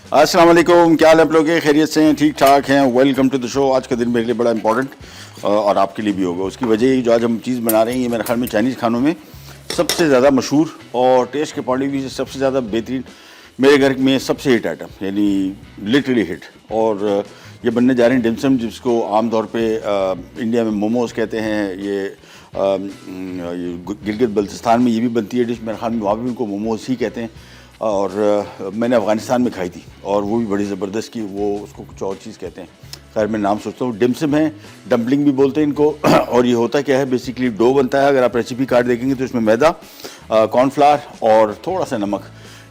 अस्सलाम वालेकुम, क्या हाल है आप लोग के? खैरियत से हैं, ठीक ठाक हैं? Welcome to the show. आज का दिन मेरे लिए बड़ा इंपॉर्टेंट और आपके लिए भी होगा। उसकी वजह ये जो आज हम चीज़ बना रहे हैं, ये मेरे ख्याल में चाइनीज़ खानों में सबसे ज़्यादा मशहूर और टेस्ट के पॉइंट ऑफ व्यू से सबसे ज़्यादा बेहतरीन, मेरे घर में सबसे हिट आइटम, यानी लिटरली हिट। और ये बनने जा रहे हैं डिमसम, जिसको आमतौर पे इंडिया में मोमोज कहते हैं। ये गिलगित बल्तिस्तान में ये भी बनती है डिश, मेरे ख्याल में वहाँ भी उनको मोमोज ही कहते हैं। और मैंने अफ़गानिस्तान में खाई थी और वो भी बड़ी ज़बरदस्त की, वो उसको कुछ और चीज़ कहते हैं, खैर मैं नाम सोचता हूँ। डिमसम है, डम्पलिंग भी बोलते हैं इनको। और ये होता क्या है, बेसिकली डो बनता है। अगर आप रेसिपी कार्ड देखेंगे तो इसमें मैदा, कॉर्नफ्लावर और थोड़ा सा नमक,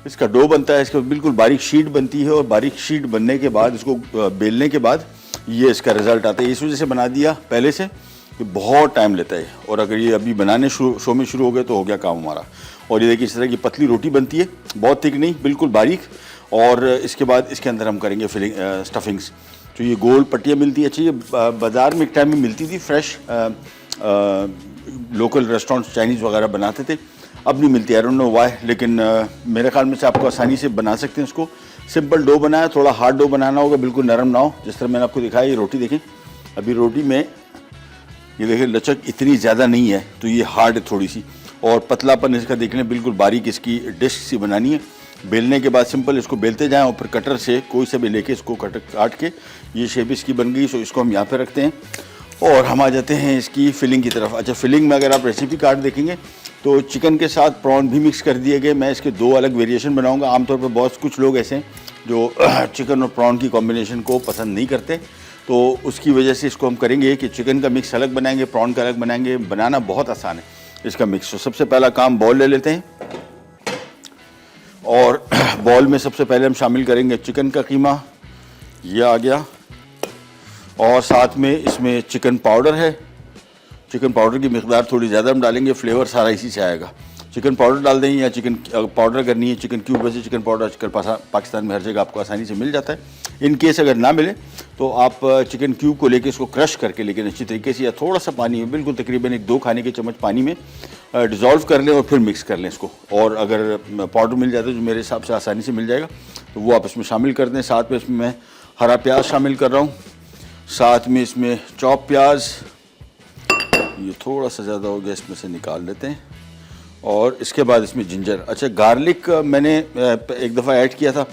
इसका डो बनता है। इसका बिल्कुल बारीक शीट बनती है और बारीक शीट बनने के बाद इसको बेलने के बाद ये इसका रिज़ल्ट आता है। इस वजह से बना दिया पहले से, ये बहुत टाइम लेता है। और अगर ये अभी बनाने शो में शुरू हो गए तो हो गया काम हमारा। और ये देखिए इस तरह की पतली रोटी बनती है, बहुत थिक नहीं, बिल्कुल बारीक। और इसके बाद इसके अंदर हम करेंगे फिलिंग, स्टफिंग्स। तो ये गोल पट्टियाँ मिलती है। अच्छा, ये बाज़ार में एक टाइम में मिलती थी फ्रेश, लोकल रेस्टोरेंट्स चाइनीज़ वगैरह बनाते थे, अब नहीं मिलती। आई डोंट नो व्हाई, लेकिन मेरे ख्याल में से आपको आसानी से बना सकते हैं इसको। सिंपल डो बनाया, थोड़ा हार्ड डो बनाना होगा, बिल्कुल नरम ना हो। जिस तरह मैंने आपको दिखाया, ये रोटी देखें, अभी रोटी में ये देखिए लचक इतनी ज़्यादा नहीं है, तो ये हार्ड है थोड़ी सी। और पतलापन इसका देखने, बिल्कुल बारीक इसकी डिश सी बनानी है। बेलने के बाद सिंपल इसको बेलते जाएं और फिर कटर से कोई से भी लेके इसको काट के ये शेप इसकी बन गई। सो इसको हम यहाँ पे रखते हैं और हम आ जाते हैं इसकी फिलिंग की तरफ। अच्छा, फिलिंग में अगर आप रेसिपी कार्ड देखेंगे तो चिकन के साथ प्रॉन भी मिक्स कर दिए गए। मैं इसके दो अलग वेरिएशन बनाऊँगा। आमतौर पर बहुत कुछ लोग ऐसे हैं जो चिकन और प्रॉन की कॉम्बिनेशन को पसंद नहीं करते, तो उसकी वजह से इसको हम करेंगे कि चिकन का मिक्स अलग बनाएंगे, प्रॉन का अलग बनाएंगे। बनाना बहुत आसान है इसका मिक्स। तो सबसे पहला काम, बॉल ले लेते हैं और बॉल में सबसे पहले हम शामिल करेंगे चिकन का कीमा, ये आ गया। और साथ में इसमें चिकन पाउडर है। चिकन पाउडर की मिकदार थोड़ी ज़्यादा हम डालेंगे, फ्लेवर सारा इसी से आएगा। चिकन पाउडर डाल दें, या चिकन पाउडर करनी है, चिकन क्यूब, वैसे चिकन पाउडर आजकल पाकिस्तान में हर जगह आपको आसानी से मिल जाता है। इन केस अगर ना मिले तो आप चिकन क्यूब को लेके इसको क्रश करके, लेकिन अच्छी तरीके से, या थोड़ा सा पानी में, बिल्कुल तकरीबन 1-2 खाने के चम्मच पानी में डिज़ोल्व कर लें और फिर मिक्स कर लें इसको। और अगर पाउडर मिल जाता है, जो मेरे हिसाब से आसानी से मिल जाएगा, तो वो आप इसमें शामिल कर दें। साथ में इसमें मैं हरा प्याज शामिल कर रहा हूँ, साथ में इसमें चॉप प्याज, ये थोड़ा सा ज़्यादा हो गया, इसमें से निकाल लेते हैं। और इसके बाद इसमें जिंजर। अच्छा, गार्लिक मैंने एक दफ़ा ऐड किया था,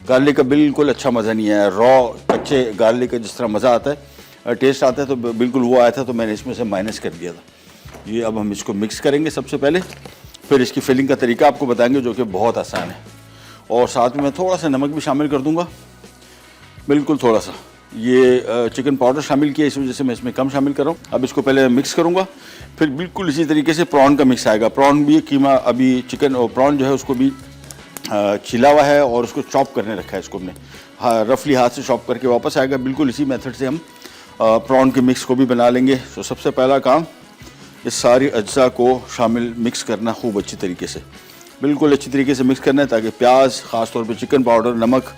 गार्लिक का बिल्कुल अच्छा मज़ा नहीं आया। रॉ कच्चे गार्लिक का जिस तरह मज़ा आता है, टेस्ट आता है, तो बिल्कुल वो आया था, तो मैंने इसमें से माइनस कर दिया था। ये अब हम इसको मिक्स करेंगे सबसे पहले, फिर इसकी फिलिंग का तरीका आपको बताएंगे, जो कि बहुत आसान है। और साथ में मैं थोड़ा सा नमक भी शामिल कर दूँगा, बिल्कुल थोड़ा सा। ये चिकन पाउडर शामिल किया, इस वजह से मैं इसमें कम शामिल कर रहा हूँ। अब इसको पहले मिक्स करूँगा, फिर बिल्कुल इसी तरीके से प्रॉन का मिक्स आएगा। प्रॉन भी कीमा, अभी चिकन और प्रॉन जो है उसको भी छिला हुआ है और उसको चॉप करने रखा है। इसको हमने रफली हाथ से चॉप करके वापस आएगा। बिल्कुल इसी मेथड से हम प्रॉन के मिक्स को भी बना लेंगे। तो सबसे पहला काम, इस सारी अज्जा को शामिल मिक्स करना खूब अच्छी तरीके से, बिल्कुल अच्छी तरीके से मिक्स करना है, ताकि प्याज, ख़ास तौर पे चिकन पाउडर, नमक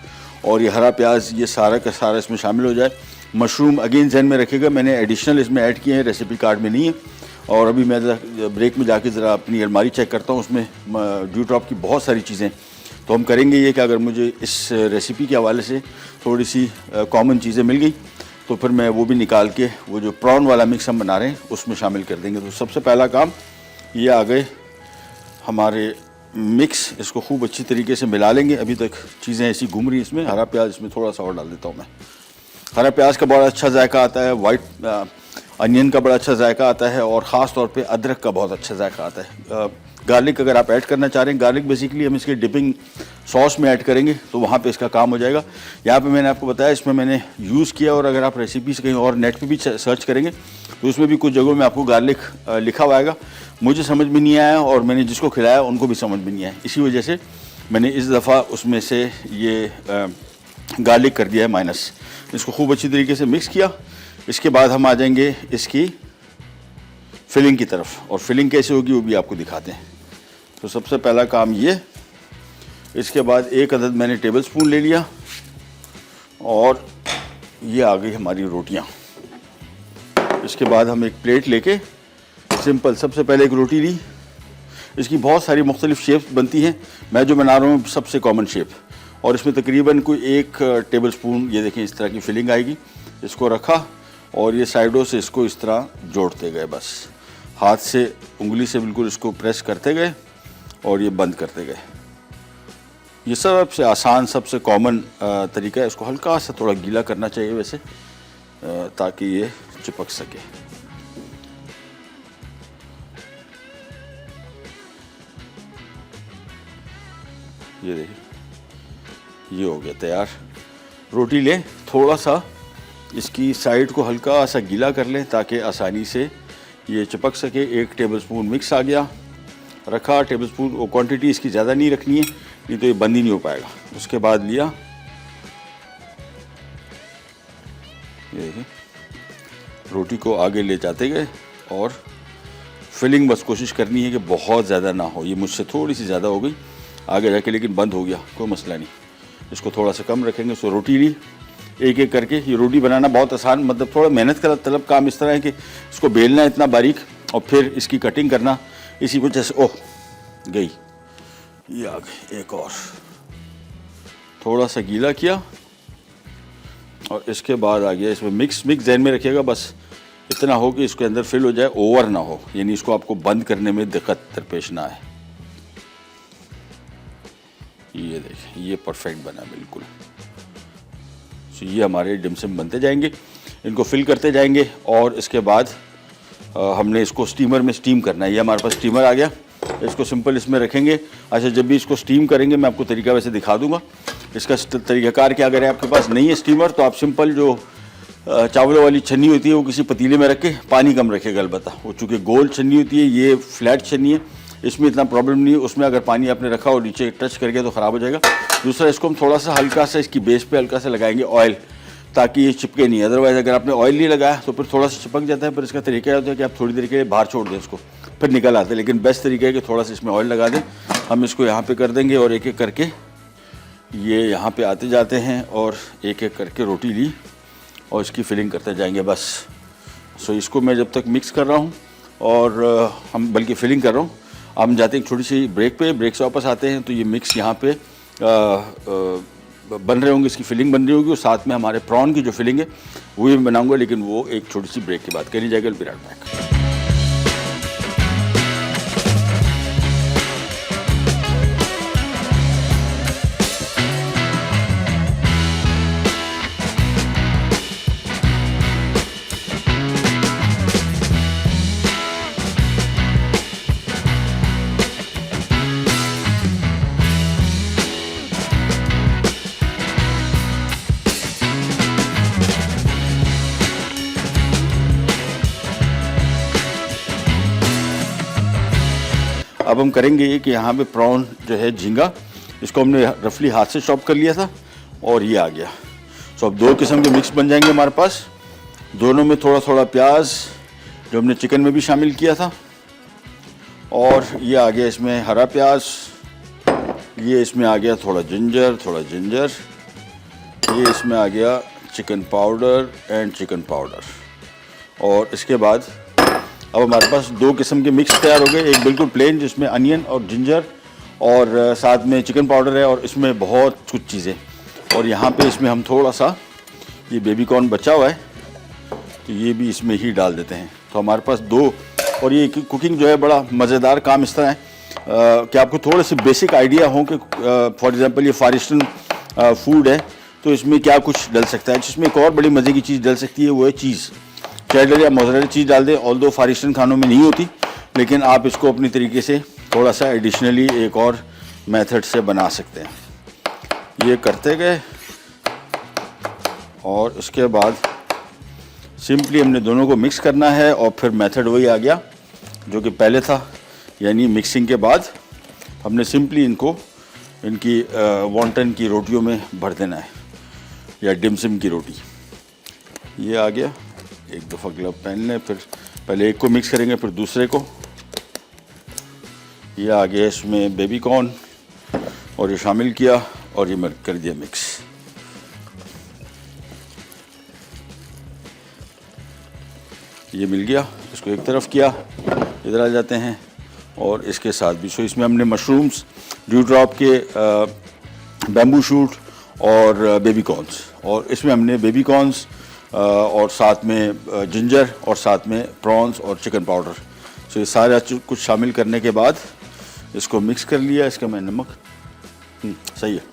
और ये हरा प्याज, ये सारा का सारा इसमें शामिल हो जाए। मशरूम अगेन जहन में रखिएगा, मैंने एडिशनल इसमें ऐड किए हैं, रेसिपी कार्ड में नहीं है। और अभी मैं ब्रेक में जाके ज़रा अपनी अलमारी चेक करता हूँ, उसमें ड्यू ड्रॉप की बहुत सारी चीज़ें। तो हम करेंगे ये कि अगर मुझे इस रेसिपी के हवाले से थोड़ी सी कॉमन चीज़ें मिल गई, तो फिर मैं वो भी निकाल के वो जो प्रॉन वाला मिक्स हम बना रहे हैं उसमें शामिल कर देंगे। तो सबसे पहला काम, ये आ गए हमारे मिक्स। इसको खूब अच्छी तरीके से मिला लेंगे। अभी तक चीज़ें ऐसी घूम रही हैं इसमें। हरा प्याज इसमें थोड़ा सा और डाल देता हूँ मैं। हरा प्याज का बड़ा अच्छा जायका आता है, वाइट अनियन का बड़ा अच्छा जायका आता है, और ख़ास तौर पे अदरक का बहुत अच्छा जायका आता है। गार्लिक अगर आप ऐड करना चाह रहे हैं, गार्लिक बेसिकली हम इसके डिपिंग सॉस में ऐड करेंगे, तो वहाँ पे इसका काम हो जाएगा। यहाँ पे मैंने आपको बताया, इसमें मैंने यूज़ किया, और अगर आप रेसिपी से कहीं और नेट पे भी सर्च करेंगे तो उसमें भी कुछ जगहों में आपको गार्लिक लिखा हुआ आएगा। मुझे समझ में नहीं आया, और मैंने जिसको खिलाया उनको भी समझ में नहीं आया। इसी वजह से मैंने इस दफ़ा उसमें से ये गार्लिक कर दिया है माइनस। इसको खूब अच्छी तरीके से मिक्स किया। इसके बाद हम आ जाएंगे इसकी फिलिंग की तरफ, और फिलिंग कैसे होगी वो भी आपको दिखाते हैं। तो सबसे पहला काम ये, इसके बाद 1 अदद मैंने टेबल स्पून ले लिया, और ये आ गई हमारी रोटियां। इसके बाद हम एक प्लेट लेके सिंपल सबसे पहले एक रोटी ली। इसकी बहुत सारी मुख्तलिफ शेप्स बनती हैं, मैं जो बना रहा हूँ सबसे कॉमन शेप, और इसमें तकरीबन कोई 1 टेबलस्पून ये देखें इस तरह की फिलिंग आएगी। इसको रखा और ये साइडों से इसको इस तरह जोड़ते गए, बस हाथ से उंगली से बिल्कुल इसको प्रेस करते गए और ये बंद करते गए। ये सबसे आसान सबसे कॉमन तरीका है। इसको हल्का सा थोड़ा गीला करना चाहिए वैसे, ताकि ये चिपक सके। ये देखिए ये हो गया तैयार। रोटी लें, थोड़ा सा इसकी साइड को हल्का सा गीला कर लें ताकि आसानी से ये चिपक सके। 1 टेबलस्पून मिक्स आ गया, रखा टेबलस्पून। वो क्वांटिटी इसकी ज़्यादा नहीं रखनी है, नहीं तो ये बंद ही नहीं हो पाएगा। उसके बाद लिया, ये देखिए रोटी को आगे ले जाते गए और फिलिंग बस कोशिश करनी है कि बहुत ज़्यादा ना हो। ये मुझसे थोड़ी सी ज़्यादा हो गई आगे जाके, लेकिन बंद हो गया, कोई मसला नहीं। इसको थोड़ा सा कम रखेंगे। सो रोटी ली एक एक करके। ये रोटी बनाना बहुत आसान, मतलब थोड़ा मेहनत का तलब काम इस तरह है कि इसको बेलना इतना बारीक और फिर इसकी कटिंग करना इसी वजह से। ओह गई, ये आ गई। एक और थोड़ा सा गीला किया और इसके बाद आ गया इसमें मिक्स ध्यान में रखिएगा, बस इतना हो कि इसके अंदर फिल हो जाए, ओवर ना हो, यानी इसको आपको बंद करने में दिक्कत दरपेश ना आए। ये देखिए ये परफेक्ट बना बिल्कुल। तो ये हमारे डिमसम बनते जाएंगे, इनको फिल करते जाएंगे और इसके बाद हमने इसको स्टीमर में स्टीम करना है। ये हमारे पास स्टीमर आ गया, इसको सिंपल इसमें रखेंगे। अच्छा, जब भी इसको स्टीम करेंगे मैं आपको तरीका वैसे दिखा दूंगा। इसका तरीक़ाकार क्या, अगर आपके पास नहीं है स्टीमर तो आप सिंपल जो चावलों वाली छन्नी होती है वो किसी पतीले में रख के, पानी कम रखेगा अलबत्ता। वो चूँकि गोल छन्नी होती है, ये फ्लैट छन्नी है, इसमें इतना प्रॉब्लम नहीं है। उसमें अगर पानी आपने रखा और नीचे टच कर गया तो ख़राब हो जाएगा। दूसरा, इसको हम थोड़ा सा हल्का सा इसकी बेस पे हल्का सा लगाएंगे ऑयल, ताकि ये चिपके नहीं। अदरवाइज़ अगर आपने ऑयल नहीं लगाया तो फिर थोड़ा सा चिपक जाता है। पर इसका तरीका होता है कि आप थोड़ी देर के लिए बाहर छोड़ दें इसको, फिर निकल आते हैं। लेकिन बेस्ट तरीका है कि थोड़ा सा इसमें ऑयल लगा दें। हम इसको यहाँ पे कर देंगे और एक एक करके ये यहाँ पे आते जाते हैं और एक एक करके रोटी ली और इसकी फिलिंग करते जाएंगे बस। सो इसको मैं जब तक मिक्स कर रहा हूँ और हम बल्कि फिलिंग कर रहा हूँ, हम जाते हैं एक छोटी सी ब्रेक पे, ब्रेक से वापस आते हैं तो ये मिक्स यहाँ पे बन रहे होंगे, इसकी फिलिंग बन रही होगी और साथ में हमारे प्रॉन की जो फिलिंग है वो भी बनाऊंगा, लेकिन वो एक छोटी सी ब्रेक के बाद करी जाएगा। विराट बैक। अब हम करेंगे ये कि यहाँ पे प्रॉन जो है झींगा, इसको हमने रफली हाथ से चॉप कर लिया था और ये आ गया। सो अब 2 किस्म के मिक्स बन जाएंगे हमारे पास। दोनों में थोड़ा थोड़ा प्याज जो हमने चिकन में भी शामिल किया था, और ये आ गया इसमें हरा प्याज, ये इसमें आ गया थोड़ा जिंजर, ये इसमें आ गया chicken powder and chicken powder. और इसके बाद अब हमारे पास 2 किस्म के मिक्स तैयार हो गए। एक बिल्कुल प्लेन जिसमें अनियन और जिंजर और साथ में चिकन पाउडर है और इसमें बहुत कुछ चीज़ें। और यहाँ पे इसमें हम थोड़ा सा ये बेबी कॉर्न बचा हुआ है तो ये भी इसमें ही डाल देते हैं। तो हमारे पास 2, और ये कुकिंग जो है बड़ा मज़ेदार काम इस तरह है कि आपको थोड़े से बेसिक आइडिया हो कि फॉर एग्ज़ाम्पल ये फार ईस्टर्न फूड है तो इसमें क्या कुछ डल सकता है। जिसमें एक और बड़ी मज़े की चीज़ डल सकती है, वो है चीज़, चेडर या मोज़रेला चीज़ डाल दें। ऑल्दो फार ईस्टर्न खानों में नहीं होती, लेकिन आप इसको अपनी तरीके से थोड़ा सा एडिशनली एक और मेथड से बना सकते हैं। ये करते गए और इसके बाद सिंपली हमने दोनों को मिक्स करना है और फिर मेथड वही आ गया जो कि पहले था, यानी मिक्सिंग के बाद हमने सिंपली इनको इनकी वॉन्टन की रोटियों में भर देना है या डिमसिम की रोटी। ये आ गया। एक दफ़ा ग्लव पहन लें, फिर पहले एक को मिक्स करेंगे फिर दूसरे को। ये आ गया इसमें बेबी कॉर्न और ये शामिल किया और ये मैं कर दिया मिक्स। ये मिल गया, इसको एक तरफ किया, इधर आ जाते हैं और इसके साथ भी। सो इसमें हमने मशरूम्स, ड्यू ड्रॉप के बैम्बू शूट और बेबी कॉर्न्स, और इसमें हमने बेबी कॉर्न्स और साथ में जिंजर और साथ में प्रॉन्स और चिकन पाउडर, सो ये सारा कुछ शामिल करने के बाद इसको मिक्स कर लिया। इसका मैं नमक सही है,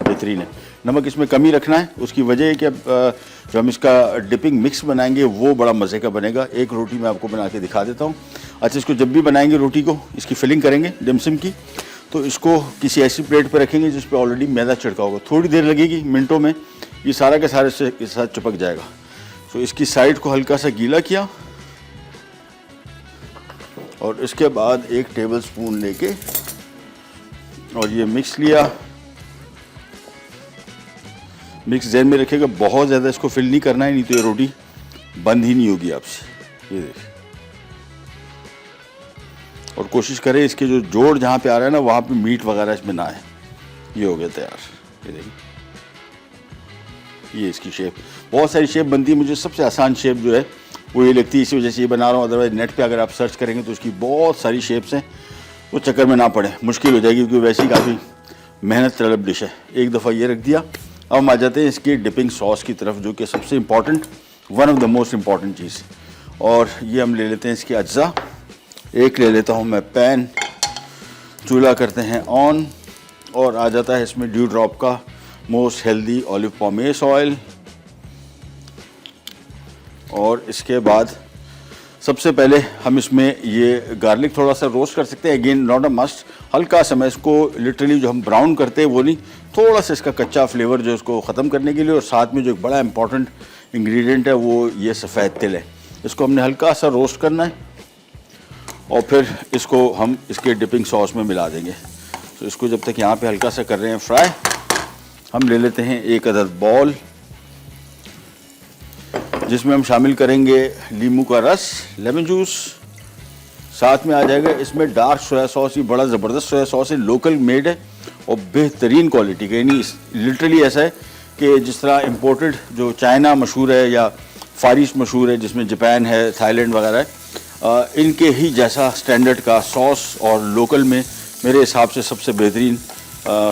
बेहतरीन है। नमक इसमें कमी रखना है, उसकी वजह है कि अब जो हम इसका डिपिंग मिक्स बनाएंगे वो बड़ा मज़े का बनेगा। एक रोटी मैं आपको बना के दिखा देता हूँ। अच्छा, इसको जब भी बनाएंगे रोटी को, इसकी फिलिंग करेंगे डिमसम की, तो इसको किसी ऐसी प्लेट पर रखेंगे जिस पर ऑलरेडी मैदा छिड़का होगा। थोड़ी देर लगेगी, मिनटों में ये सारा के सारे से के साथ चिपक जाएगा। तो इसकी साइड को हल्का सा गीला किया और इसके बाद 1 टेबल स्पून लेके और ये मिक्स लिया। मिक्स जहन में रखिएगा, बहुत ज़्यादा इसको फिल नहीं करना है, नहीं तो ये रोटी बंद ही नहीं होगी आपसे। ये देखिए, और कोशिश करें इसके जो जोड़ जहाँ पे आ रहा है ना, वहाँ पे मीट वगैरह इसमें ना आए। ये हो गया तैयार। ये देखिए, ये इसकी शेप। बहुत सारी शेप बनती है, मुझे सबसे आसान शेप जो है वो ये लगती है, इसी वजह से ये बना रहा हूँ। अदरवाइज नेट पे अगर आप सर्च करेंगे तो उसकी बहुत सारी शेप्स हैं, वो चक्कर में ना पड़े, मुश्किल हो जाएगी, क्योंकि वैसे ही काफ़ी मेहनत तलब डिश है। एक दफ़ा ये रख दिया। अब हम आ जाते हैं इसकी डिपिंग सॉस की तरफ, जो कि सबसे important, one of the most important चीज़। और ये हम ले लेते हैं इसके अज्जा। एक ले लेता हूँ मैं पैन, चूल्हा करते हैं ऑन, और आ जाता है इसमें ड्यू ड्रॉप का मोस्ट हेल्दी ऑलिव पॉमेस ऑयल। और इसके बाद सबसे पहले हम इसमें ये गार्लिक थोड़ा सा रोस्ट कर सकते हैं। अगेन नॉट अ मस्ट, हल्का सा, मैं इसको लिटरली जो हम ब्राउन करते हैं वो नहीं, थोड़ा सा इसका कच्चा फ्लेवर जो इसको ख़त्म करने के लिए। और साथ में जो एक बड़ा इंपॉर्टेंट इंग्रेडिएंट है वो ये सफ़ेद तिल है। इसको हमने हल्का सा रोस्ट करना है और फिर इसको हम इसके डिपिंग सॉस में मिला देंगे। तो इसको जब तक यहाँ पे हल्का सा कर रहे हैं फ्राई, हम ले लेते हैं 1 अदद बॉल, जिसमें हम शामिल करेंगे नींबू का रस, लेमन जूस। साथ में आ जाएगा इसमें डार्क सोया सॉस। ये बड़ा ज़बरदस्त सोया सॉस है, लोकल मेड है और बेहतरीन क्वालिटी का। यानी लिटरली ऐसा है कि जिस तरह इम्पोर्टेड जो चाइना मशहूर है या फार ईस्ट मशहूर है, जिसमें जापान है, थाईलैंड वगैरह है, इनके ही जैसा स्टैंडर्ड का सॉस और लोकल में मेरे हिसाब से सबसे बेहतरीन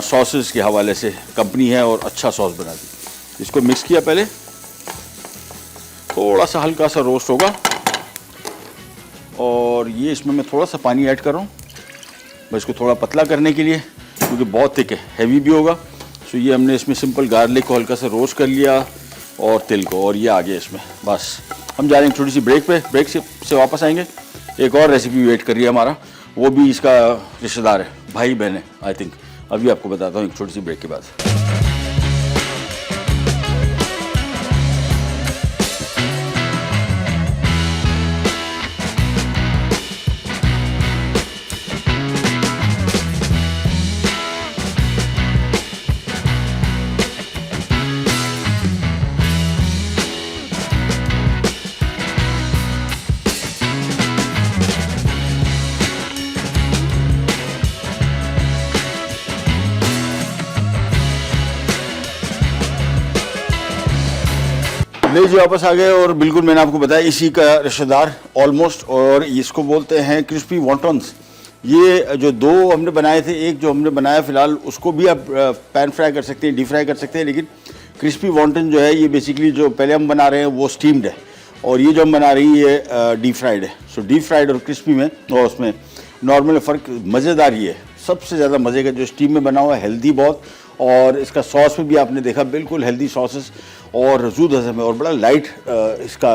सॉसेस के हवाले से कंपनी है और अच्छा सॉस बनाती। इसको मिक्स किया, पहले थोड़ा सा हल्का सा रोस्ट होगा और ये इसमें मैं थोड़ा सा पानी ऐड कर रहा हूँ बस इसको थोड़ा पतला करने के लिए, क्योंकि बहुत थिक है, हैवी भी होगा। सो ये हमने इसमें सिंपल गार्लिक को हल्का सा रोस्ट कर लिया और तिल को, और ये आ गया इसमें। बस हम जा रहे हैं छोटी सी ब्रेक पे, ब्रेक से वापस आएंगे। एक और रेसिपी वेट कर रही है हमारा, वो भी इसका रिश्तेदार है, भाई बहन है आई थिंक। अभी आपको बताता हूँ एक छोटी सी ब्रेक के बाद। ले जी वापस आ गए, और बिल्कुल मैंने आपको बताया इसी का रिश्तेदार ऑलमोस्ट, और इसको बोलते हैं क्रिस्पी वॉन्टन्स। ये जो 2 हमने बनाए थे, एक जो हमने बनाया फ़िलहाल उसको भी आप पैन फ्राई कर सकते हैं, डीप फ्राई कर सकते हैं, लेकिन क्रिस्पी वॉन्टन जो है ये बेसिकली जो पहले हम बना रहे हैं वो स्टीम्ड है, और ये जो हम बना रही है डीप फ्राइड है। सो डीप फ्राइड और क्रिस्पी में और उसमें नॉर्मल फ़र्क मज़ेदार ये है। सबसे ज़्यादा मज़े का जो स्टीम में बना हुआ है, हेल्दी बहुत, और इसका सॉस में भी आपने देखा बिल्कुल हेल्दी सॉसेस और जूद हज़म है और बड़ा लाइट इसका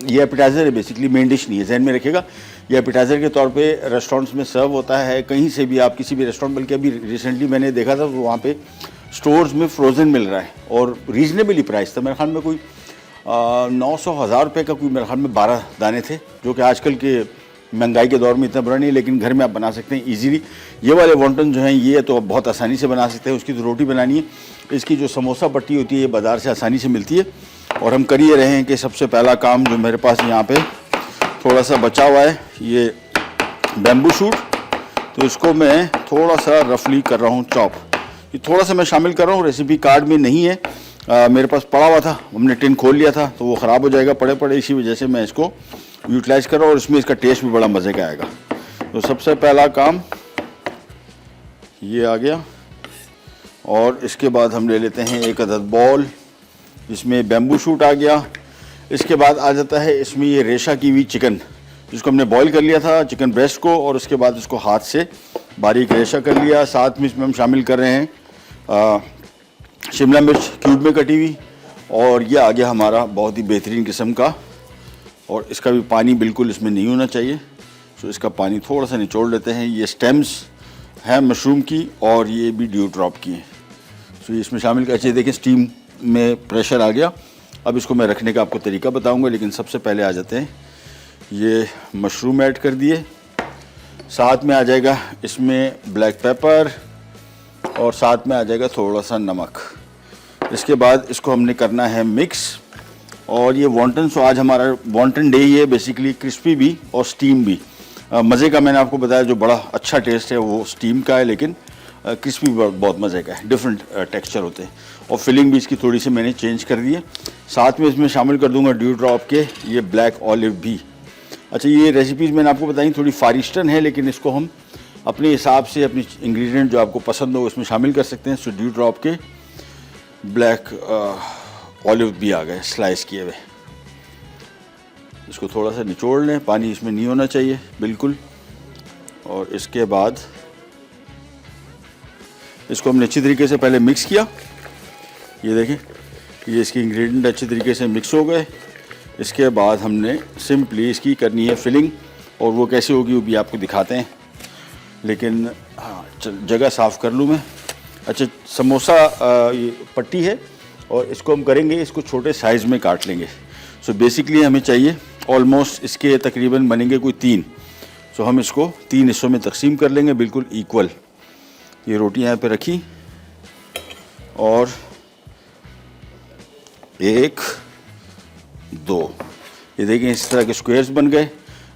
ये एपिटाइज़र है, बेसिकली मेन डिश नहीं है, जहन में रखिएगा। ये एपिटाइज़र के तौर पे रेस्टोरेंट्स में सर्व होता है, कहीं से भी आप किसी भी रेस्टोरेंट, बल्कि अभी रिसेंटली मैंने देखा था तो वहाँ पे स्टोर्स में फ्रोज़न मिल रहा है और रीज़नेबली प्राइस था। मेरे ख्याल में कोई 900-1000 रुपये का कोई मेरे ख्याल में 12 दाने थे, जो कि आजकल के महंगाई के दौर में इतना बुरा नहीं है, लेकिन घर में आप बना सकते हैं ईजीली। ये वाले वॉन्टन जो हैं ये तो बहुत आसानी से बना सकते हैं। उसकी तो रोटी बनानी है, इसकी जो समोसा पट्टी होती है ये बाज़ार से आसानी से मिलती है। और हम कर ये रहे हैं कि सबसे पहला काम जो मेरे पास यहाँ पे थोड़ा सा बचा हुआ है, ये बैम्बू शूट, तो इसको मैं थोड़ा सा रफली कर रहा हूँ चॉप। ये थोड़ा सा मैं शामिल कर रहा हूँ, रेसिपी कार्ड में नहीं है, मेरे पास पड़ा हुआ था, हमने टिन खोल लिया था तो वो ख़राब हो जाएगा पड़े पड़े, इसी वजह से मैं इसको यूटिलाइज कर रहा हूँ और इसमें इसका टेस्ट भी बड़ा मज़े का आएगा। तो सबसे पहला काम ये आ गया और इसके बाद हम ले लेते हैं एक अदद बॉल, जिसमें बैम्बू शूट आ गया। इसके बाद आ जाता है इसमें ये रेशा की हुई चिकन, जिसको हमने बॉईल कर लिया था, चिकन ब्रेस्ट को, और उसके बाद इसको हाथ से बारीक रेशा कर लिया। साथ में इसमें हम शामिल कर रहे हैं शिमला मिर्च क्यूब में कटी हुई, और ये आ गया हमारा बहुत ही बेहतरीन किस्म का, और इसका भी पानी बिल्कुल इसमें नहीं होना चाहिए। तो इसका पानी थोड़ा सा निचोड़ लेते हैं। ये स्टेम्स हैं मशरूम की, और ये भी ड्यू ड्रॉप की हैं। तो ये इसमें शामिल कर, देखें स्टीम में प्रेशर आ गया। अब इसको मैं रखने का आपको तरीका बताऊंगा, लेकिन सबसे पहले आ जाते हैं, ये मशरूम ऐड कर दिए, साथ में आ जाएगा इसमें ब्लैक पेपर, और साथ में आ जाएगा थोड़ा सा नमक। इसके बाद इसको हमने करना है मिक्स। और ये वॉन्टन, सो आज हमारा वॉन्टन डे ही है बेसिकली, क्रिस्पी भी और स्टीम भी। मज़े का मैंने आपको बताया जो बड़ा अच्छा टेस्ट है वो स्टीम का है, लेकिन क्रिस्पी बहुत मज़े का है, डिफरेंट टेक्सचर होते हैं। और फिलिंग भी इसकी थोड़ी सी मैंने चेंज कर दी है। साथ में इसमें शामिल कर दूंगा ड्यू ड्रॉप के ये ब्लैक ऑलिव भी। अच्छा, ये रेसिपीज़ मैंने आपको बताई थोड़ी फार ईस्टर्न है, लेकिन इसको हम अपने हिसाब से अपनी इंग्रेडिएंट जो आपको पसंद हो उसमें शामिल कर सकते हैं। सो ड्यू ड्रॉप के ब्लैक ऑलिव भी आ गए स्लाइस किए हुए। इसको थोड़ा सा निचोड़ लें, पानी इसमें नहीं होना चाहिए बिल्कुल। और इसके बाद इसको हमने अच्छी तरीके से पहले मिक्स किया। ये देखें, ये इसकी इंग्रेडिएंट अच्छी तरीके से मिक्स हो गए। इसके बाद हमने सिंपली इसकी करनी है फिलिंग, और वो कैसे होगी वो भी आपको दिखाते हैं, लेकिन हाँ जगह साफ़ कर लूँ मैं। अच्छा, समोसा ये पट्टी है, और इसको हम करेंगे, इसको छोटे साइज़ में काट लेंगे। सो बेसिकली हमें चाहिए ऑलमोस्ट इसके तकरीबन बनेंगे कोई 3। सो हम इसको 3 हिस्सों में तकसीम कर लेंगे बिल्कुल इक्वल। ये रोटियां यहाँ पे रखी, और 1 2, ये देखें इस तरह के स्क्वायर्स बन गए।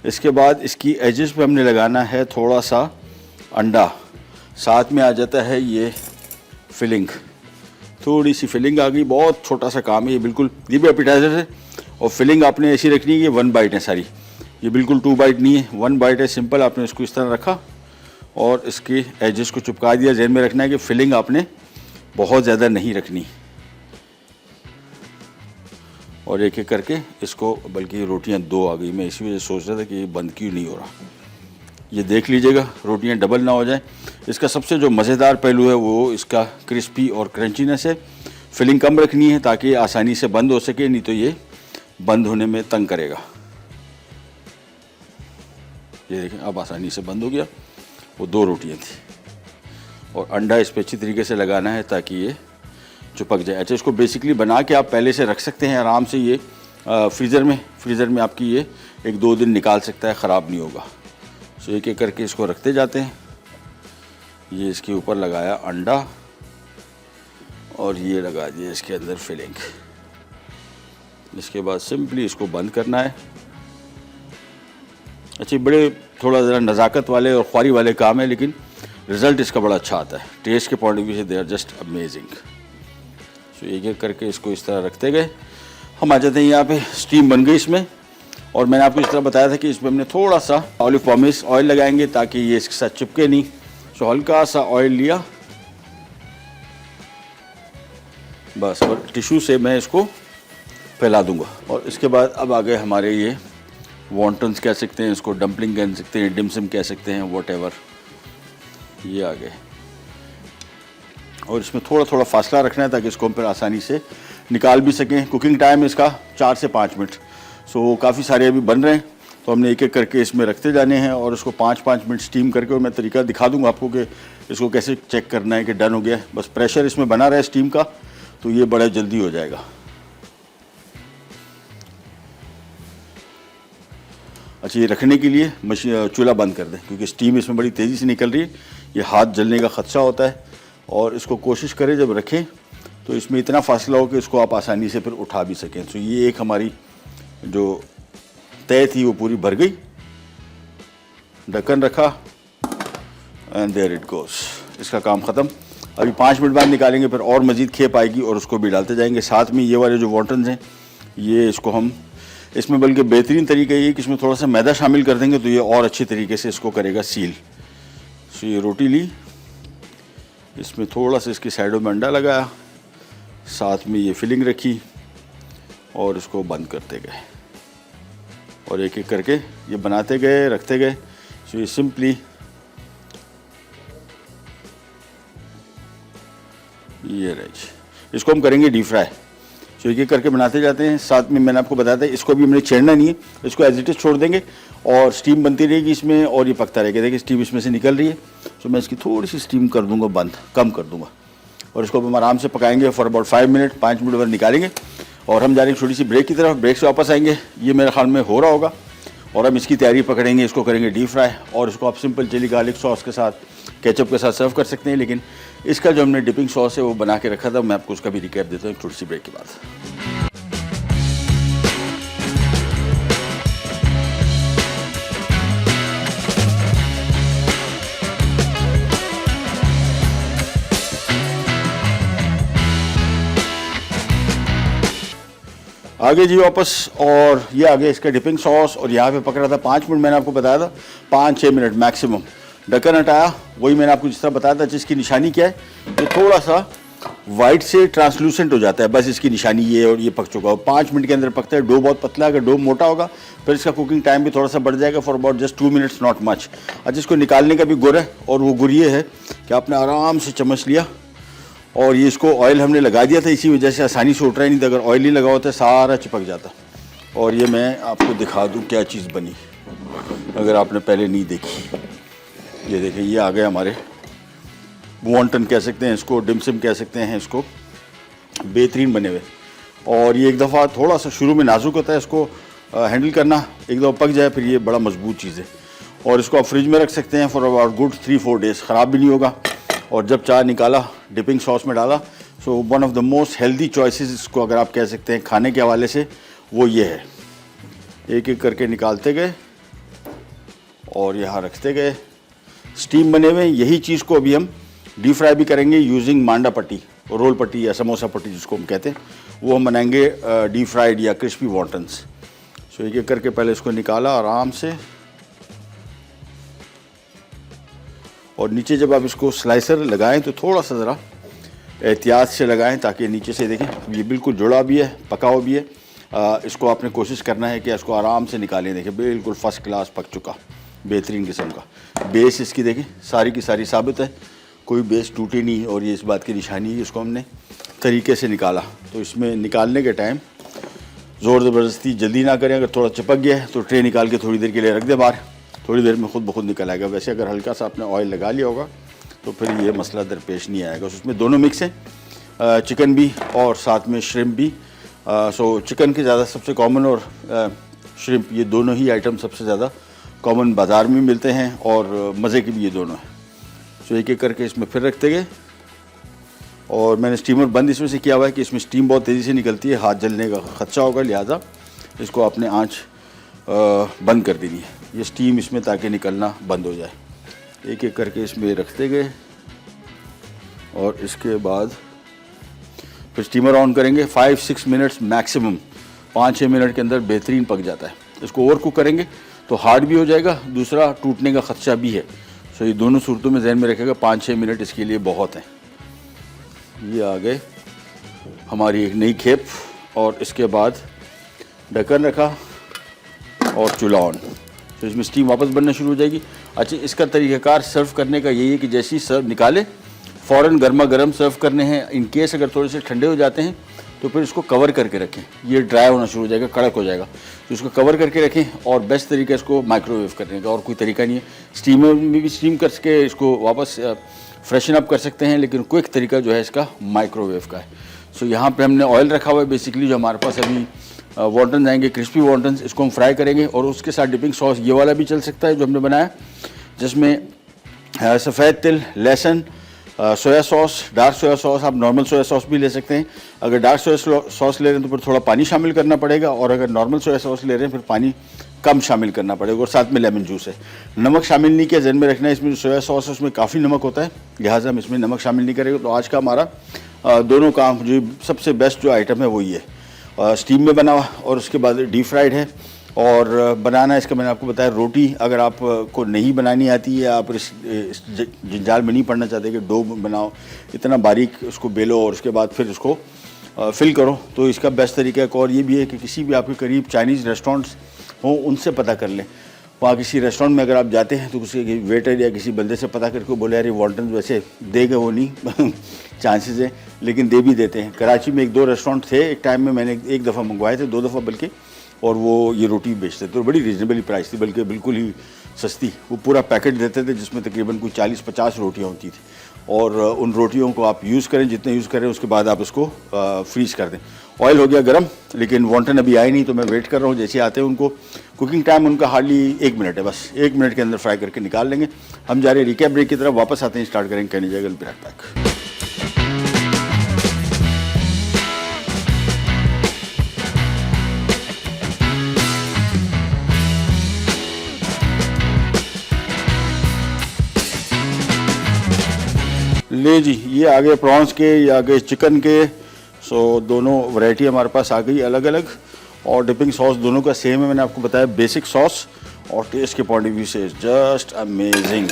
इसके बाद इसकी एजेस पे हमने लगाना है थोड़ा सा अंडा, साथ में आ जाता है ये फिलिंग, थोड़ी सी फिलिंग आ गई। बहुत छोटा सा काम है ये, बिल्कुल ये भी एपिटाइजर है। और फिलिंग आपने ऐसी रखनी है, ये 1 बाइट है सारी, ये बिल्कुल 2 बाइट नहीं है, 1 बाइट है सिंपल। आपने इसको इस तरह रखा और इसके एजेस को चिपका दिया। ज़हन में रखना है कि फिलिंग आपने बहुत ज़्यादा नहीं रखनी, और एक एक करके इसको, बल्कि रोटियां 2 आ गई, मैं इसी वजह से सोच रहा था कि ये बंद क्यों नहीं हो रहा। ये देख लीजिएगा रोटियां डबल ना हो जाए। इसका सबसे जो मज़ेदार पहलू है वो इसका क्रिस्पी और क्रंचीनेस है। फिलिंग कम रखनी है ताकि आसानी से बंद हो सके, नहीं तो ये बंद होने में तंग करेगा। ये देखें अब आसानी से बंद हो गया। वो 2 रोटियां थी, और अंडा इस पर अच्छी तरीके से लगाना है ताकि ये चिपक जाए। अच्छा, इसको बेसिकली बना के आप पहले से रख सकते हैं आराम से, ये फ्रीज़र में आपकी ये 1-2 दिन निकाल सकता है, ख़राब नहीं होगा। सो एक एक करके इसको रखते जाते हैं। ये इसके ऊपर लगाया अंडा, और ये लगा दिया इसके अंदर फिलिंग। इसके बाद सिंपली इसको बंद करना है। अच्छा, बड़े थोड़ा ज़रा नज़ाकत वाले और ख्वारी वाले काम है, लेकिन रिज़ल्ट इसका बड़ा अच्छा आता है। टेस्ट के पॉइंट ऑफ व्यू से दे आर जस्ट अमेजिंग। सो एक एक करके इसको इस तरह रखते गए। हम आ जाते हैं यहाँ पे, स्टीम बन गई इसमें, और मैंने आपको इस तरह बताया था कि इसमें हमने थोड़ा सा ऑलिव पॉमेस ऑयल लगाएंगे ताकि ये इसके साथ चिपके नहीं। सो हल्का सा ऑयल लिया बस, और टिश्यू से मैं इसको फैला दूंगा। और इसके बाद अब आ गए हमारे ये वॉन्टन्स कह सकते हैं, इसको डम्पलिंग कह सकते हैं, डिमसम कह सकते हैं, व्हाटएवर, ये आ गए। और इसमें थोड़ा थोड़ा फासला रखना है ताकि इसको हम फिर आसानी से निकाल भी सकें। कुकिंग टाइम इसका 4 से 5 मिनट। सो काफ़ी सारे अभी बन रहे हैं, तो हमने एक एक करके इसमें रखते जाने हैं, और इसको 5-5 मिनट स्टीम करके, और मैं तरीका दिखा दूंगा आपको कि इसको कैसे चेक करना है कि डन हो गया है। बस प्रेशर इसमें बना रहा है स्टीम का, तो ये बड़ा जल्दी हो जाएगा। अच्छा, ये रखने के लिए मशीन चूल्हा बंद कर दें, क्योंकि स्टीम इसमें बड़ी तेज़ी से निकल रही है, ये हाथ जलने का ख़दशा होता है। और इसको कोशिश करें जब रखें तो इसमें इतना फासला हो कि इसको आप आसानी से फिर उठा भी सकें। तो ये एक हमारी जो तय थी वो पूरी भर गई। ढक्कन रखा, एंड देयर इट गोस, इसका काम ख़त्म। अभी 5 मिनट बाद निकालेंगे, फिर और मज़ीद खेप आएगी और उसको भी डालते जाएंगे। साथ में ये वाले जो वॉन्टन्स हैं, ये इसको हम इसमें, बल्कि बेहतरीन तरीका ये कि इसमें थोड़ा सा मैदा शामिल कर देंगे तो ये और अच्छी तरीके से इसको करेगा सील। सो ये रोटी ली, इसमें थोड़ा सा इसकी साइडों में अंडा लगाया, साथ में ये फिलिंग रखी और इसको बंद करते गए और एक एक करके ये बनाते गए, रखते गए। सो ये सिंपली ये रहे जी, इसको हम करेंगे डीप फ्राई। सो एक एक करके बनाते जाते हैं। साथ में मैंने आपको बताया था इसको भी हमने छेड़ना नहीं है, इसको एज इट इज छोड़ देंगे और स्टीम बनती रहेगी इसमें और ये पकता रहेगा। देखिए स्टीम इसमें से निकल रही है। सो मैं इसकी थोड़ी सी स्टीम कर दूंगा, बंद कम कर दूंगा और इसको हम आराम से पकाएंगे फॉर अबाउट 5 मिनट, 5 मिनट बाद निकालेंगे और हम जा रहे हैं छोटी सी ब्रेक की तरफ। ब्रेक से वापस आएंगे, ये मेरे ख्याल में हो रहा होगा और हम इसकी तैयारी पकड़ेंगे। इसको करेंगे डीप फ्राई और इसको आप सिंपल चिली गार्लिक सॉस के साथ, केचप के साथ सर्व कर सकते हैं। लेकिन इसका जो हमने डिपिंग सॉस है वो बना के रखा था, मैं आपको उसका भी रिकैप देता हूँ छोटी सी ब्रेक के बाद। आगे जी वापस और ये आगे इसका डिपिंग सॉस और यहाँ पे पकड़ा था 5 मिनट, मैंने आपको बताया था 5-6 मिनट मैक्सिमम। ढक्कन हटाया, वही मैंने आपको जिस तरह बताया था। जिसकी निशानी क्या है, ये थोड़ा सा वाइट से ट्रांसलूसेंट हो जाता है, बस इसकी निशानी ये और ये पक चुका हो। 5 मिनट के अंदर पकता है। डो बहुत पतला, अगर डो मोटा होगा फिर इसका कुकिंग टाइम भी थोड़ा सा बढ़ जाएगा for about just 2 minutes, not much. अच्छा, इसको निकालने का भी गुर है और वो गुर ये है कि आपने आराम से चम्मच लिया और ये इसको ऑयल हमने लगा दिया था, इसी वजह से आसानी से उठ रहा ही नहीं था। अगर ऑयल नहीं लगा होता सारा चिपक जाता। और ये मैं आपको दिखा दूं क्या चीज़ बनी, अगर आपने पहले नहीं देखी। ये देखिए, ये आ गए हमारे वॉन्टन कह सकते हैं इसको, डिमसिम कह सकते हैं इसको, बेहतरीन बने हुए। और ये एक दफ़ा थोड़ा सा शुरू में नाजुक होता है, इसको हैंडल करना, एक दफ़ा पक जाए फिर ये बड़ा मजबूत चीज़ है। और इसको आप फ्रिज में रख सकते हैं फॉर अबाउट गुड 3-4 डेज़, ख़राब भी नहीं होगा। और जब चाय निकाला, डिपिंग सॉस में डाला, so one of the most healthy choices इसको अगर आप कह सकते हैं खाने के हवाले से, वो ये है। एक एक करके निकालते गए और यहाँ रखते गए। स्टीम बने हुए यही चीज़ को अभी हम डीप फ्राई भी करेंगे यूजिंग मांडा पट्टी, रोल पट्टी या समोसा पट्टी जिसको हम कहते हैं, वो हम बनाएंगे डीप फ्राइड या क्रिस्पी वॉन्टन्स। सो एक एक करके पहले इसको निकाला आराम से और नीचे जब आप इसको स्लाइसर लगाएं तो थोड़ा सा ज़रा एहतियात से लगाएं ताकि नीचे से देखें ये बिल्कुल जुड़ा भी है, पका हुआ भी है। इसको आपने कोशिश करना है कि इसको आराम से निकालें। देखें बिल्कुल फर्स्ट क्लास पक चुका, बेहतरीन किस्म का। बेस इसकी देखें सारी की सारी साबित है, कोई बेस टूटे नहीं और ये इस बात की निशानी है। इसको हमने तरीके से निकाला। तो इसमें निकालने के टाइम ज़ोर ज़बरदस्ती जल्दी ना करें। अगर थोड़ा चिपक गया है तो ट्रे निकाल के थोड़ी देर के लिए रख दें बाहर, थोड़ी देर में खुद ब खुद निकल आएगा। वैसे अगर हल्का सा आपने ऑयल लगा लिया होगा तो फिर ये मसला दरपेश नहीं आएगा। उसमें दोनों मिक्स हैं, चिकन भी और साथ में श्रिम्प भी। सो चिकन के ज़्यादा सबसे कॉमन और श्रिम्प, ये दोनों ही आइटम सबसे ज़्यादा कॉमन बाज़ार में मिलते हैं और मज़े के भी ये दोनों हैं। सो एक एक करके इसमें फिर रखते गए और मैंने स्टीमर बंद इसमें से किया हुआ है कि इसमें स्टीम बहुत तेज़ी से निकलती है, हाथ जलने का खदशा होगा, लिहाजा इसको आपने आँच बंद कर देनी है, ये स्टीम इसमें ताकि निकलना बंद हो जाए। एक एक करके इसमें रखते गए और इसके बाद फिर स्टीमर ऑन करेंगे। 5-6 मिनट्स मैक्सिमम, 5-6 मिनट के अंदर बेहतरीन पक जाता है। इसको ओवर कुक करेंगे तो हार्ड भी हो जाएगा, दूसरा टूटने का खदशा भी है। सो ये दोनों सूरतों में जहन में रखेगा, 5-6 मिनट इसके लिए बहुत हैं। ये आ गए हमारी एक नई खेप और इसके बाद ढक्कन रखा और चूल्हा ऑन। तो इसमें स्टीम वापस बनना शुरू हो जाएगी। अच्छा, इसका तरीक़ाकार सर्व करने का यही है कि जैसे ही सर्व निकाले फ़ौरन गर्मा गर्म सर्व करने हैं। इन केस अगर थोड़े से ठंडे हो जाते हैं तो फिर इसको कवर करके रखें, ये ड्राई होना शुरू हो जाएगा, कड़क हो जाएगा। तो इसको कवर करके रखें और बेस्ट तरीका इसको माइक्रोवेव करने का और कोई तरीका नहीं है। स्टीमर में भी स्टीम करके इसको वापस फ्रेशन अप कर सकते हैं, लेकिन क्विक तरीका जो है इसका माइक्रोवेव का है। सो यहाँ पे हमने ऑयल रखा हुआ है बेसिकली, जो हमारे पास अभी वॉन्टन आएंगे क्रिस्पी वॉन्टन्स, इसको हम फ्राई करेंगे और उसके साथ डिपिंग सॉस ये वाला भी चल सकता है जो हमने बनाया, जिसमें सफ़ेद तिल, लहसुन, soya sauce, dark soya sauce, आप नॉर्मल सोया सॉस भी ले सकते हैं। अगर डार्क सोया सॉस ले रहे हैं तो फिर थोड़ा पानी शामिल करना पड़ेगा और अगर नॉर्मल सोया सॉस ले रहे हैं फिर पानी कम शामिल करना पड़ेगा और साथ में लेमन जूस है। नमक शामिल नहीं किया, जहन में रखना है इसमें जो सोया सॉस है उसमें काफ़ी नमक होता है, लिहाजा हम इसमें नमक शामिल नहीं करेंगे। तो आज का हमारा दोनों काम जो सबसे बेस्ट जो आइटम है वो ये है, स्टीम में बना हुआ और उसके बाद डीप फ्राइड है और बनाना इसका मैंने आपको बताया, रोटी अगर आपको नहीं बनानी आती है, आप इस जंजाल में नहीं पड़ना चाहते कि डो बनाओ, इतना बारीक उसको बेलो और उसके बाद फिर उसको फिल करो, तो इसका बेस्ट तरीका एक और ये भी है कि किसी भी आपके करीब चाइनीज़ रेस्टोरेंट्स हों उनसे पता कर लें। वहाँ किसी रेस्टोरेंट में अगर आप जाते हैं तो किसी वेटर या किसी बंदे से पता करके बोले यार ये वॉल्टन वैसे देगा वो नहीं चांसेस है, लेकिन दे भी देते हैं। कराची में 1-2 रेस्टोरेंट थे एक टाइम में, मैंने एक दफ़ा मंगवाए थे, 2 दफ़ा बल्कि, और वो ये रोटी बेचते थे, तो बड़ी रीजनेबल प्राइस थी, बल्कि बिल्कुल ही सस्ती। वो पूरा पैकेट देते थे जिसमें तकरीबन कोई 40-50 रोटियाँ होती थी, और उन रोटियों को आप यूज़ करें, जितने यूज़ करें उसके बाद आप उसको फ्रीज़ कर दें। ऑयल हो गया गरम, लेकिन वॉन्टन अभी आए नहीं, तो मैं वेट कर रहा हूँ। जैसे आते हैं उनको कुकिंग टाइम उनका हार्डली 1 मिनट है, बस 1 मिनट के अंदर फ्राई करके निकाल लेंगे। हम जा रहे हैं रिकैप ब्रेक की तरफ, वापस आते हैं, स्टार्ट करेंगे कहने जाएगा ब्रेक पैक। ले जी, ये आ गए प्रॉन्स के, ये आ गए चिकन के। सो दोनों वैरायटी हमारे पास आ गई अलग अलग, और डिपिंग सॉस दोनों का सेम है, मैंने आपको बताया बेसिक सॉस, और टेस्ट के पॉइंट ऑफ व्यू से जस्ट अमेजिंग।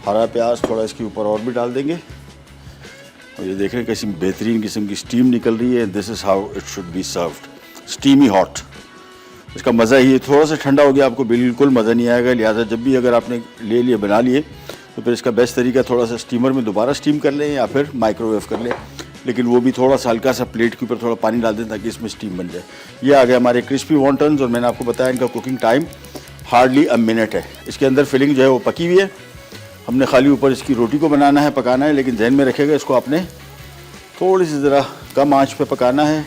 हरा प्याज थोड़ा इसके ऊपर और भी डाल देंगे, और ये देख रहे हैं कैसी बेहतरीन किस्म की स्टीम निकल रही है। This is how it should be served, steamy hot. इसका मज़ा ही, थोड़ा सा ठंडा हो गया आपको बिल्कुल मज़ा नहीं आएगा। लिहाजा जब भी अगर आपने ले लिए बना लिए, तो फिर इसका बेस्ट तरीका थोड़ा सा स्टीमर में दोबारा स्टीम कर लें या फिर माइक्रोवेव कर लें, लेकिन वो भी थोड़ा सा हल्का सा प्लेट के ऊपर थोड़ा पानी डाल दें ताकि इसमें स्टीम बन जाए। ये आ गया हमारे क्रिस्पी वॉन्टन्स, और मैंने आपको बताया इनका cooking time hardly a minute है। इसके अंदर फिलिंग जो है वो पकी हुई है, हमने खाली ऊपर इसकी रोटी को बनाना है, पकाना है, लेकिन जहन में रखेगा इसको आपने थोड़ी सी ज़रा कम आँच पर पकाना है।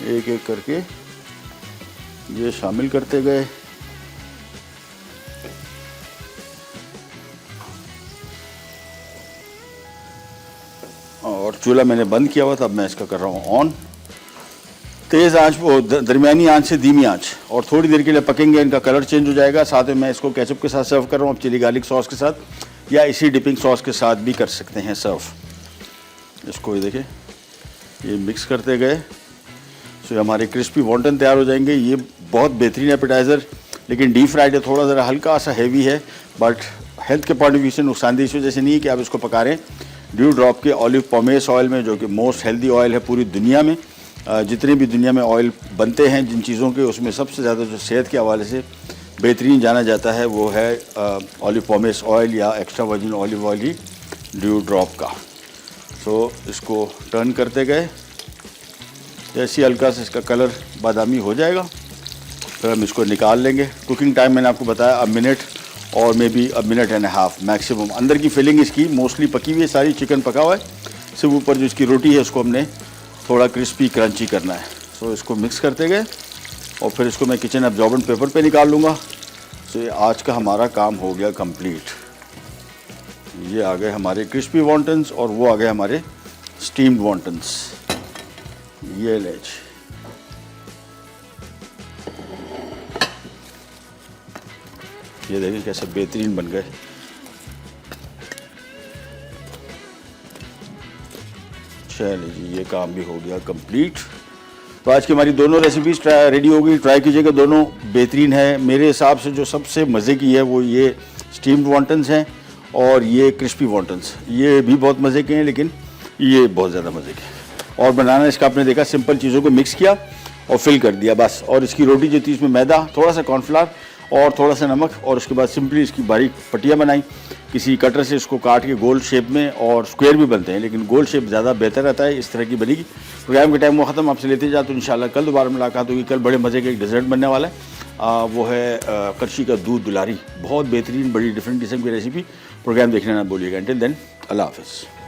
एक एक करके ये शामिल करते गए। और चूल्हा मैंने बंद किया हुआ था, अब मैं इसका कर रहा हूँ ऑन। तेज़ आंच, वो दरमियानी आंच से धीमी आंच, और थोड़ी देर के लिए पकेंगे, इनका कलर चेंज हो जाएगा। साथ में मैं इसको केचप के साथ सर्व कर रहा हूँ, अब चिली गार्लिक सॉस के साथ, या इसी डिपिंग सॉस के साथ भी कर सकते हैं सर्व। इसको ये देखें, ये मिक्स करते गए, तो हमारे क्रिस्पी वॉन्टन तैयार हो जाएंगे। ये बहुत बेहतरीन एपेटाइज़र, लेकिन डीप फ्राइड है, थोड़ा ज़रा हल्का सा हैवी है, बट हेल्थ के पॉइंट ऑफ व्यू से नुकसानदेह इस वजह से नहीं है कि आप इसको पका रहे हैं ड्यू ड्रॉप के ऑलिव पोमेस ऑयल में, जो कि मोस्ट हेल्दी ऑयल है पूरी दुनिया में। जितने भी दुनिया में ऑयल बनते हैं जिन चीज़ों के, उसमें सबसे ज़्यादा जो सेहत के हवाले से बेहतरीन जाना जाता है वो है ऑलिव पोमेस ऑयल या एक्स्ट्रा वर्जिन ऑलिव ऑयल ही ड्यू ड्रॉप का। सो इसको टर्न करते गए, जैसे हल्का सा इसका कलर बादामी हो जाएगा, फिर हम इसको निकाल लेंगे। कुकिंग टाइम मैंने आपको बताया अ मिनट, और may be a minute and half maximum. अंदर की फिलिंग इसकी मोस्टली पकी हुई है, सारी चिकन पका हुआ है, सिर्फ ऊपर जो इसकी रोटी है उसको हमने थोड़ा क्रिस्पी क्रंची करना है। सो इसको मिक्स करते गए, और फिर इसको मैं किचन एब्जॉर्बेंट पेपर पे निकाल लूँगा। सो ये आज का हमारा काम हो गया कंप्लीट। ये आ गए हमारे क्रिस्पी वॉन्टन्स, और वो आ गए हमारे स्टीम्ड वॉन्टन्स। ये ले, ये देखिए कैसे बेहतरीन बन गए। चलिए जी, ये काम भी हो गया कंप्लीट। तो आज की हमारी दोनों रेसिपीज रेडी हो गई, ट्राई कीजिएगा, दोनों बेहतरीन है। मेरे हिसाब से जो सबसे मज़े की है वो ये स्टीम्ड वॉन्टन्स हैं, और ये क्रिस्पी वॉन्टन्स, ये भी बहुत मज़े के हैं, लेकिन ये बहुत ज़्यादा मज़े के। और बनाना इसका आपने देखा, सिंपल चीज़ों को मिक्स किया और फिल कर दिया बस। और इसकी रोटी जो थी इसमें मैदा, थोड़ा सा कॉर्नफ्लावर और थोड़ा सा नमक, और उसके बाद सिंपली इसकी बारीक पट्टियाँ बनाई, किसी कटर से इसको काट के गोल शेप में, और स्क्वायर भी बनते हैं लेकिन गोल शेप ज़्यादा बेहतर रहता है, इस तरह की बनेगी। प्रोग्राम के टाइम वो ख़त्म, आपसे लेते जाओ, तो इंशाल्लाह कल दोबारा मुलाकात होगी। कल बड़े मज़े का एक डेजर्ट बनने वाला है, वो है करशी का दूध दुलारी, बहुत बेहतरीन, बड़ी डिफरेंट किस्म की रेसिपी। प्रोग्राम देखने ना भूलिएगा। अंटिल देन, अल्लाह हाफ़िज़।